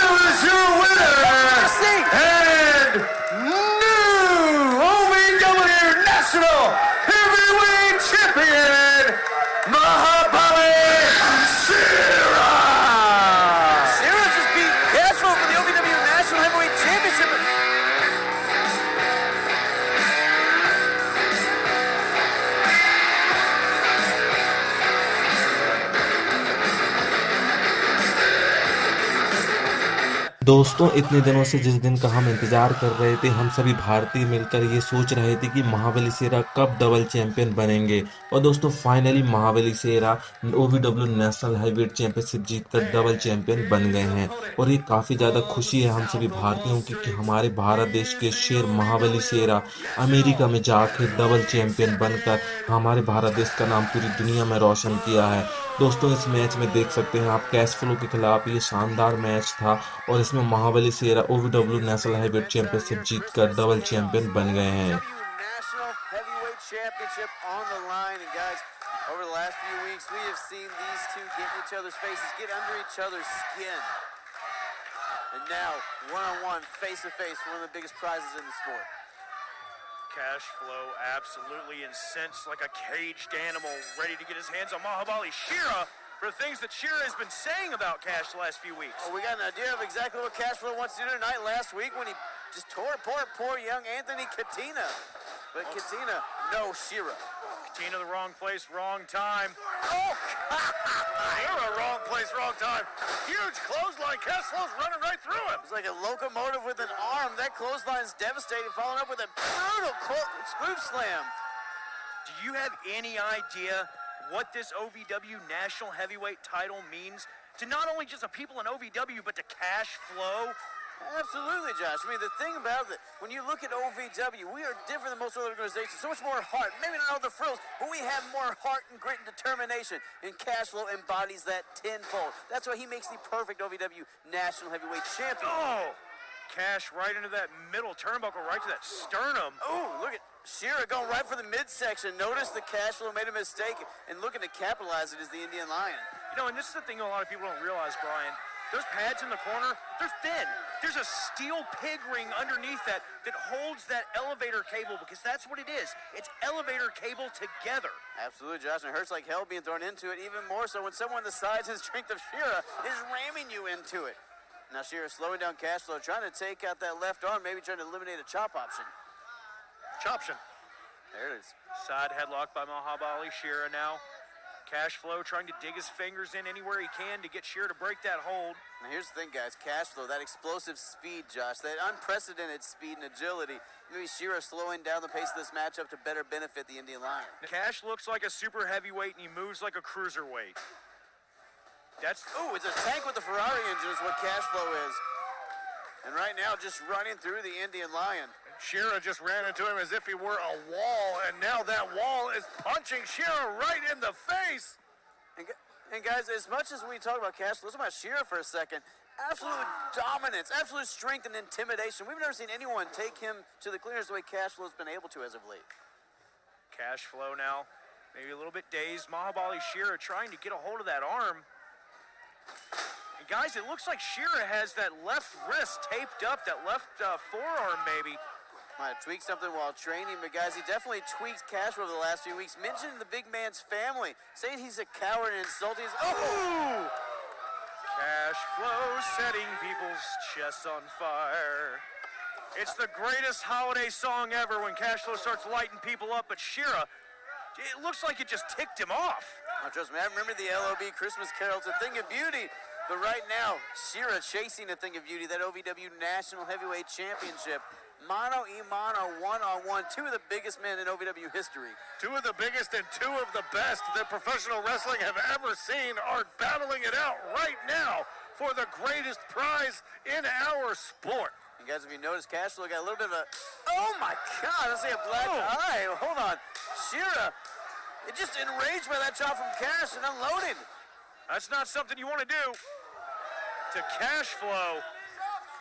now is your winner and new OVW National Heavyweight Champion, Mahabali Shera! Shera just beat Castro for the OVW National Heavyweight Championship. दोस्तों, इतने दिनों से जिस दिन का हम इंतजार कर रहे थे, हम सभी भारतीय मिलकर ये सोच रहे थे कि महाबली शेरा कब डबल चैंपियन बनेंगे। और दोस्तों, फाइनली महाबली शेरा ओवीडब्ल्यू नेशनल हैवीवेट चैंपियनशिप जीतकर डबल चैंपियन बन गए हैं। और ये काफ़ी ज़्यादा खुशी है हम सभी भारतीयों की कि हमारे भारत देश के शेर महाबली शेरा अमेरिका में जाकर डबल चैंपियन बनकर हमारे भारत देश का नाम पूरी दुनिया में रोशन किया है। दोस्तों, इस मैच में देख सकते हैं आप, कैश फ्लो के खिलाफ ये शानदार मैच था और इसमें महाबली शेरा ओवीडब्ल्यू नेशनल हैवीवेट चैंपियनशिप जीतकर डबल चैंपियन बन गए हैं। Over the last few weeks, we have seen these two get in each other's faces, get under each other's skin. And now, one-on-one, face-to-face, one of the biggest prizes in the sport. Cash Flow absolutely incensed like a caged animal, ready to get his hands on Mahabali Shera for the things that Shera has been saying about Cash the last few weeks. Oh, we got an idea of exactly what Cash Flow wants to do tonight last week when he just tore poor young Anthony Katina. But Katina, no Shera. Katina, the wrong place, wrong time. Oh, Shera, wrong place, wrong time. Huge clothesline. Cash Flow's running right through him. it's like a locomotive with an arm. That clothesline's devastating, following up with a brutal scoop slam. Do you have any idea what this OVW National Heavyweight title means to not only just the people in OVW, but to Cash Flow? Absolutely, Josh. I mean, the thing about it, when you look at OVW, we are different than most other organizations. So much more heart. Maybe not all the frills, but we have more heart and grit and determination. And Cash Flow embodies that tenfold. That's why he makes the perfect OVW National Heavyweight Champion. Oh! Cash right into that middle turnbuckle, right to that sternum. Oh, look at Shera going right for the midsection. Notice the Cash Flow made a mistake and looking to capitalize it as the Indian Lion. You know, and this is the thing a lot of people don't realize, Brian. Those pads in the corner, they're thin. There's a steel pig ring underneath that holds that elevator cable, because that's what it is. It's elevator cable together. Absolutely, Josh, and it hurts like hell being thrown into it, even more so when someone the size and strength of Shera is ramming you into it. Now Shera slowing down Cash Flow, trying to take out that left arm, maybe trying to eliminate a chop option. Choption. There it is. Side headlock by Mahabali Shera now. Cash Flow trying to dig his fingers in anywhere he can to get Shera to break that hold. Now here's the thing, guys. Cash Flow, that explosive speed, Josh, that unprecedented speed and agility. Maybe Shera slowing down the pace of this matchup to better benefit the Indian Lion. Cash looks like a super heavyweight and he moves like a cruiserweight. Ooh, it's a tank with a Ferrari engine is what Cash Flow is. And right now, just running through the Indian Lion. Shera just ran into him as if he were a wall, and now that wall is punching Shera right in the face. And guys, as much as we talk about Cash Flow, let's talk about Shera for a second. Absolute dominance, absolute strength and intimidation. We've never seen anyone take him to the clearance the way Cash Flow's been able to as of late. Cash Flow now, maybe a little bit dazed. Mahabali Shera trying to get a hold of that arm. And guys, it looks like Shera has that left wrist taped up, that left forearm maybe. Might have tweaked something while training, but guys, he definitely tweaked Cash over the last few weeks. Mentioning the big man's family, saying he's a coward and insulting his... Oh! Cash Flow setting people's chests on fire. It's the greatest holiday song ever when Cash Flow starts lighting people up, but Shera, it looks like it just ticked him off. Oh, trust me, I remember the LOB Christmas Carol. It's a thing of beauty. But right now, Shera chasing a thing of beauty, that OVW National Heavyweight Championship. Mano a mano, one-on-one, two of the biggest men in OVW history. Two of the biggest and two of the best that professional wrestling have ever seen are battling it out right now for the greatest prize in our sport. And guys, if you notice, Cash Flow got a little bit of a... Oh my God, I see a black eye. Hold on. Shera, it just enraged by that chop from Cash and unloaded. That's not something you want to do to Cash Flow.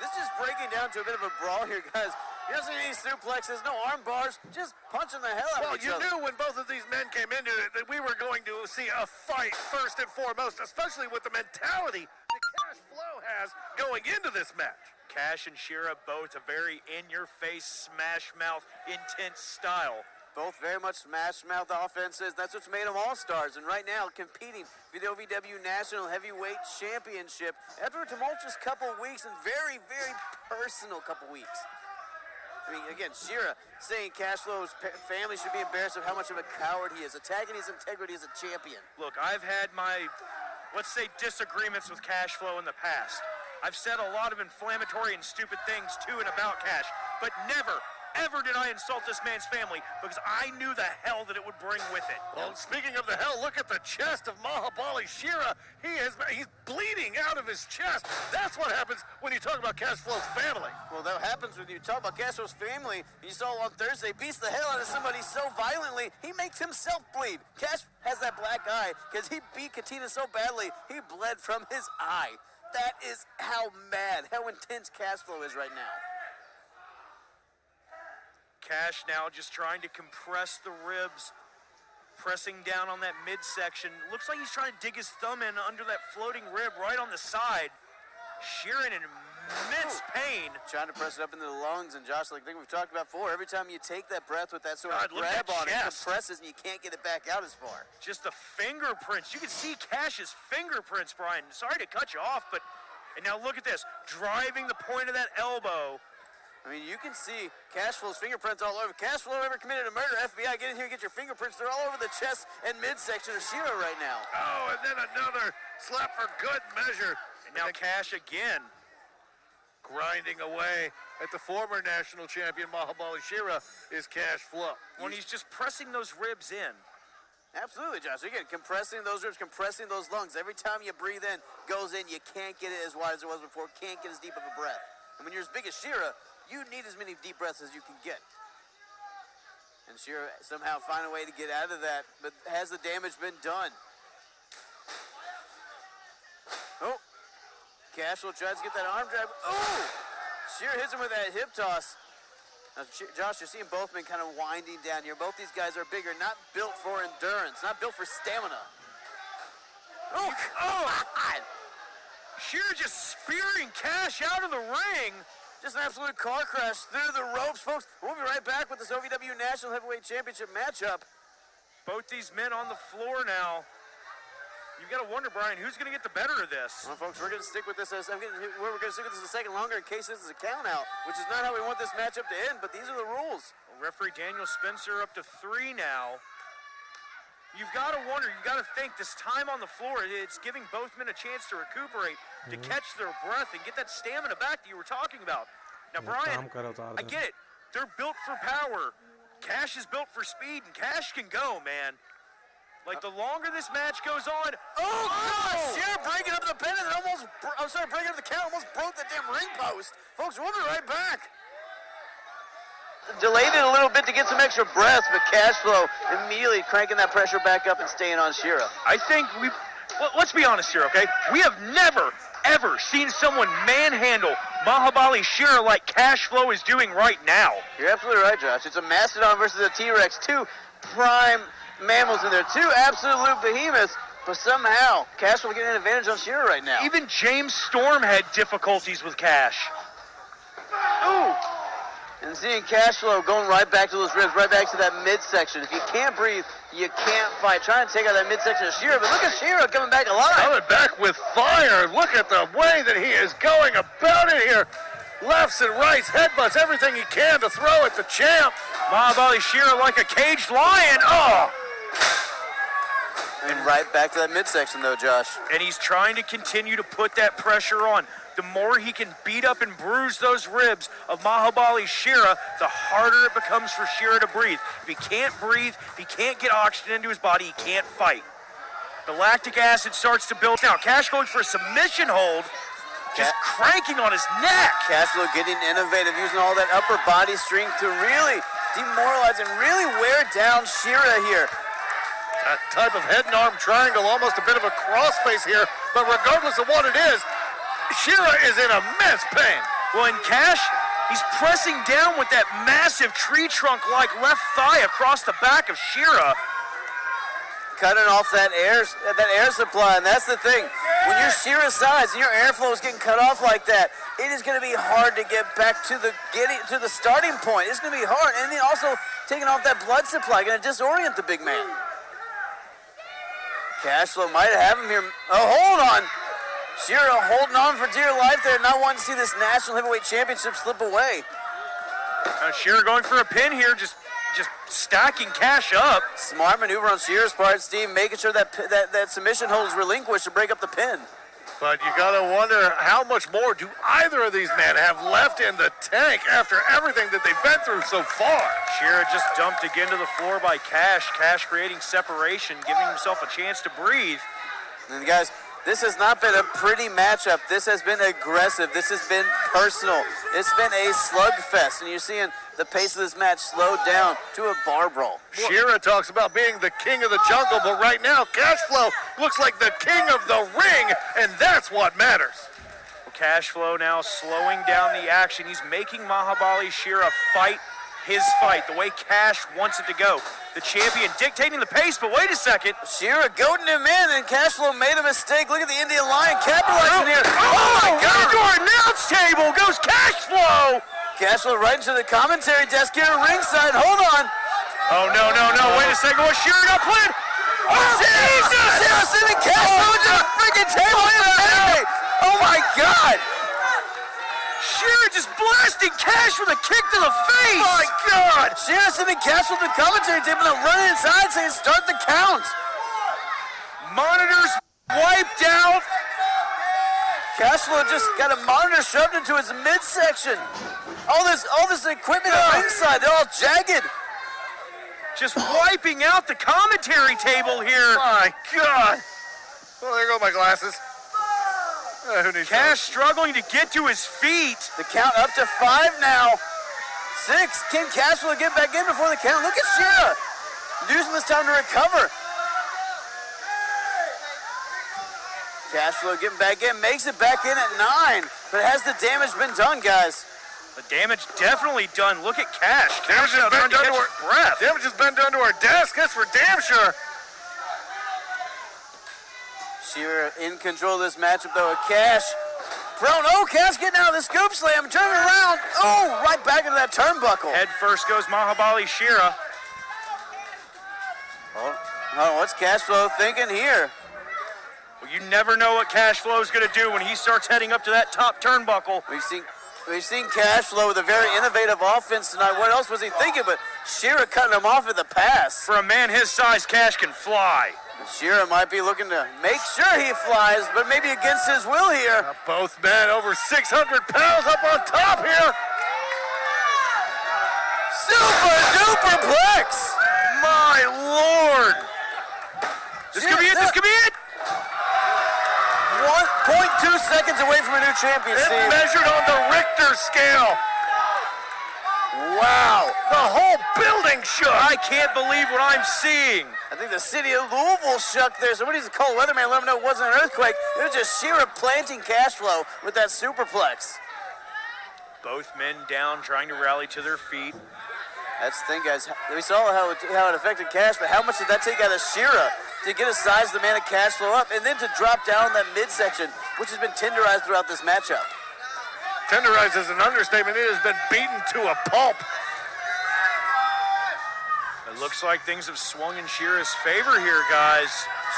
This is breaking down to a bit of a brawl here, guys. You don't see any suplexes, no arm bars, just punching the hell out of each other. Well, you knew when both of these men came into it that we were going to see a fight first and foremost, especially with the mentality that Cash Cash Flow has going into this match. Cash and Shera both a very in-your-face, smash-mouth, intense style. Both very much smash-mouth offenses. That's what's made them all-stars. And right now, competing for the OVW National Heavyweight Championship after a tumultuous couple of weeks and very, very personal couple weeks. I mean, again, Shera saying Cash Flow's family should be embarrassed of how much of a coward he is, attacking his integrity as a champion. Look, I've had my, let's say, disagreements with Cash Flow in the past. I've said a lot of inflammatory and stupid things to and about Cash, but never, ever did I insult this man's family because I knew the hell that it would bring with it. Well, speaking of the hell, look at the chest of Mahabali Shera. He's bleeding out of his chest. That's what happens when you talk about Cash Flow's family. Well, that happens when you talk about Cash Flow's family. You saw on Thursday, beats the hell out of somebody so violently, he makes himself bleed. Cash has that black eye because he beat Katina so badly, he bled from his eye. That is how mad, how intense Cash Flow is right now. Cash now just trying to compress the ribs, pressing down on that midsection. Looks like he's trying to dig his thumb in under that floating rib right on the side. Shera in immense pain. Trying to press it up into the lungs, and Josh, like I think we've talked about before, every time you take that breath with that sort of look at grab on it, it chest. compresses and you can't get it back out as far. Just the fingerprints. You can see Cash's fingerprints, Brian. Sorry to cut you off, but, and now look at this. Driving the point of that elbow. I mean, you can see Cash Flow's fingerprints all over. Cash Flow ever committed a murder? FBI, get in here and get your fingerprints. They're all over the chest and midsection of Shera right now. Oh, and then another slap for good measure. And now Cash again. Grinding away at the former national champion Mahabali Shera is Cash Flow. When he's just pressing those ribs in. Absolutely, Josh. Again, compressing those ribs, compressing those lungs. Every time you breathe in, goes in, you can't get it as wide as it was before, can't get as deep of a breath. And when you're as big as Shera, you need as many deep breaths as you can get. And Shera somehow find a way to get out of that, but has the damage been done? Oh, Cashflow tries to get that arm drag. Oh, Shera hits him with that hip toss. Now, Josh, you're seeing both men kind of winding down here. Both these guys are bigger, not built for endurance, not built for stamina. Oh, God. Shera just spearing Cash out of the ring. Just an absolute car crash through the ropes, folks. We'll be right back with this OVW National Heavyweight Championship matchup. Both these men on the floor now. You've got to wonder, Brian, who's going to get the better of this? Well, folks, we're going to stick with this. We're going to stick with this a second longer in case this is a count out, which is not how we want this matchup to end, but these are the rules. Well, referee Daniel Spencer up to 3 now. You've got to wonder, you've got to think this time on the floor, it's giving both men a chance to recuperate, to catch their breath and get that stamina back that you were talking about. Now, Brian, I get it. They're built for power. Cash is built for speed, and Cash can go, man. Like, the longer this match goes on, oh gosh, Shera breaking up the pin and almost, breaking up the count, almost broke the damn ring post. Folks, we'll be right back. Delayed it a little bit to get some extra breath, but Cashflow immediately cranking that pressure back up and staying on Shera. I think let's be honest here, okay? We have never, ever seen someone manhandle Mahabali Shera like Cashflow is doing right now. You're absolutely right, Josh. It's a Mastodon versus a T-Rex. 2 prime mammals in there, 2 absolute behemoths, but somehow Cashflow getting an advantage on Shera right now. Even James Storm had difficulties with Cash. Ooh! And seeing Cashflow going right back to those ribs, right back to that midsection. If you can't breathe, you can't fight. Trying to take out that midsection of Shera, but look at Shera coming back alive. Coming back with fire. Look at the way that he is going about it here. Lefts and rights, headbutts, everything he can to throw at the champ. Mahabali Shera like a caged lion. Oh! And right back to that midsection, though, Josh. And he's trying to continue to put that pressure on. The more he can beat up and bruise those ribs of Mahabali Shera, the harder it becomes for Shera to breathe. If he can't breathe, if he can't get oxygen into his body, he can't fight. The lactic acid starts to build. Now, Cash going for a submission hold, just cranking on his neck. Cashflow getting innovative, using all that upper body strength to really demoralize and really wear down Shera here. That type of head and arm triangle, almost a bit of a crossface here, but regardless of what it is, Shera is in immense pain. Well, in Cash, he's pressing down with that massive tree trunk-like left thigh across the back of Shera. Cutting off that air supply, and that's the thing. When you're Shera's size and your airflow is getting cut off like that, it is going to be hard to get back to the starting point. It's going to be hard, and then also taking off that blood supply, going to disorient the big man. Cashflow might have him here. Oh, hold on. Shera holding on for dear life there, not wanting to see this National Heavyweight Championship slip away. Shera going for a pin here, just stacking Cash up. Smart maneuver on Shera's part, Steve, making sure that submission hold is relinquished to break up the pin. But you gotta wonder how much more do either of these men have left in the tank after everything that they've been through so far. Shera just dumped again to the floor by Cash. Cash creating separation, giving himself a chance to breathe. And guys, this has not been a pretty matchup. This has been aggressive. This has been personal. It's been a slugfest, and you're seeing the pace of this match slowed down to a bar brawl. Shera talks about being the king of the jungle, but right now, Cashflow looks like the king of the ring, and that's what matters. Cashflow now slowing down the action. He's making Mahabali Shera fight his fight, the way Cash wants it to go. The champion dictating the pace, but wait a second. Shera goading him in, and Cashflow made a mistake. Look at the Indian Lion capitalizing here. Oh my God! Into our announce table goes Cashflow. Cashflow right into the commentary desk here at ringside. Hold on. Oh, no. Wait a second. What Shera got planned? Oh, Jesus! Shera sending Cashflow into the freaking table in the heavyweight. Oh, my God. Shera just blasting Cash with a kick to the face. My God. Shera sending Cashflow to the commentary table and running inside saying start the count. Monitors wiped out. Cashflow just got a monitor shoved into his midsection. All this equipment at ringside, they're all jagged. Just wiping out the commentary table here. My God. Well, there go my glasses. Who needs Cash those? struggling to get to his feet. The count up to 5 now. 6. Can Cashflow get back in before the count? Look at Shera using this time to recover. Cashflow getting back in, makes it back in at 9. But has the damage been done, guys? The damage definitely done. Look at Cash. Damage has been done to her breath. Damage has been done to her desk. That's for damn sure. Shera in control of this matchup, though. Cash prone. Oh, Cash getting out of the scoop slam, turning around. Oh, right back into that turnbuckle. Head first goes Mahabali Shera. Oh, what's Cashflow thinking here? Well, you never know what Cashflow is going to do when he starts heading up to that top turnbuckle. We've seen Cashflow with a very innovative offense tonight. What else was he thinking? But Shera cutting him off at the pass. For a man his size, Cash can fly. Shera might be looking to make sure he flies, but maybe against his will here. Both men over 600 pounds up on top here. Super duper plex. My Lord. This could be it. This could be it. 1.2 seconds away from a new champion, It Steve. measured on the Richter scale. Wow. The whole building shook. I can't believe what I'm seeing. I think the city of Louisville shook there. Somebody needs to call the weatherman, let him know it wasn't an earthquake. It was just Shera planting Cashflow with that superplex. Both men down, trying to rally to their feet. That's the thing, guys. We saw how it affected Cash, but how much did that take out of Shera to get a size of the man of Cashflow up and then to drop down that midsection, which has been tenderized throughout this matchup? Tenderized is an understatement. It has been beaten to a pulp. It looks like things have swung in Shera's favor here, guys.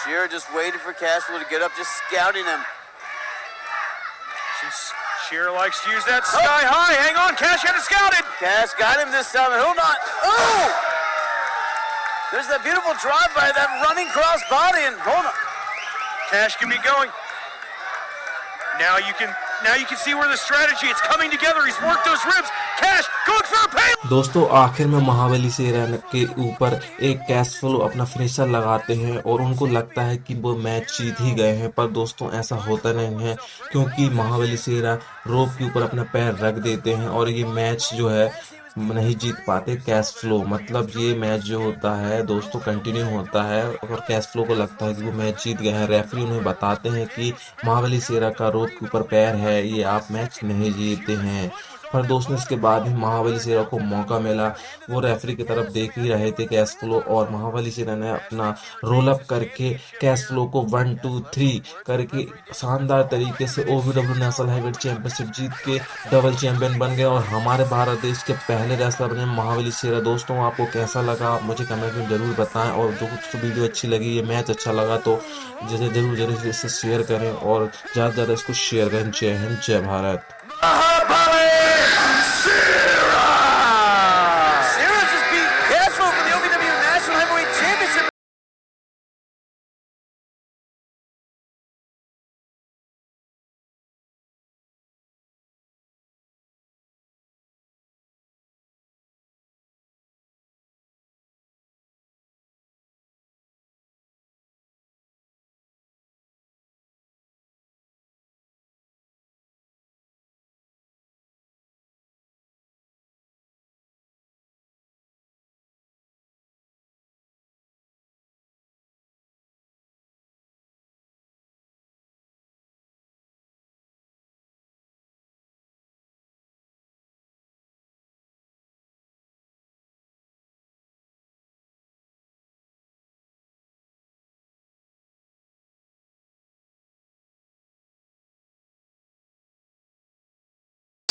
Shera just waited for Cashflow to get up, just scouting him. Shera likes to use that sky high. Hang on, Cash had it scouted. Cash got him this time, and hold on. Oh! There's that beautiful drive by that running cross body, and hold on. Cash can be going. Now you can see where the strategy, it's coming together. He's worked those ribs. Cash going for a pay. दोस्तों आखिर में महाबली शेरा के ऊपर एक cash flow अपना finisher लगाते हैं और उनको लगता है कि वो मैच जीत ही गए हैं, पर दोस्तों ऐसा होता नहीं है क्योंकि महाबली शेरा रोप के ऊपर अपना पैर रख देते हैं और ये मैच जो है नहीं जीत पाते। कैशफ्लो मतलब ये मैच जो होता है दोस्तों कंटिन्यू होता है और कैशफ्लो को लगता है कि वो मैच जीत गए हैं। रेफरी उन्हें बताते हैं कि महाबली शेरा का रोप के ऊपर पैर है, ये आप मैच नहीं जीते हैं। पर दोस्तों इसके बाद भी महाबली शेरा को मौका मिला। वो रेफरी की तरफ देख ही रहे थे कैश फ्लो, और महाबली शेरा ने अपना रोल अप करके कैश फ्लो को 1 2 3 करके शानदार तरीके से OVW नेशनल हैवीवेट चैंपियनशिप जीत के डबल चैंपियन बन गए और हमारे भारत देश के पहले रेसलर बने महाबली शेरा। दोस्तों आपको कैसा लगा मुझे कमेंट में जरूर बताएं, और जो कुछ वीडियो अच्छी लगी, ये मैच अच्छा लगा तो जरूर इसे शेयर करें और ज़्यादा से ज़्यादा इसको शेयर करें। जय हिंद, जय भारत।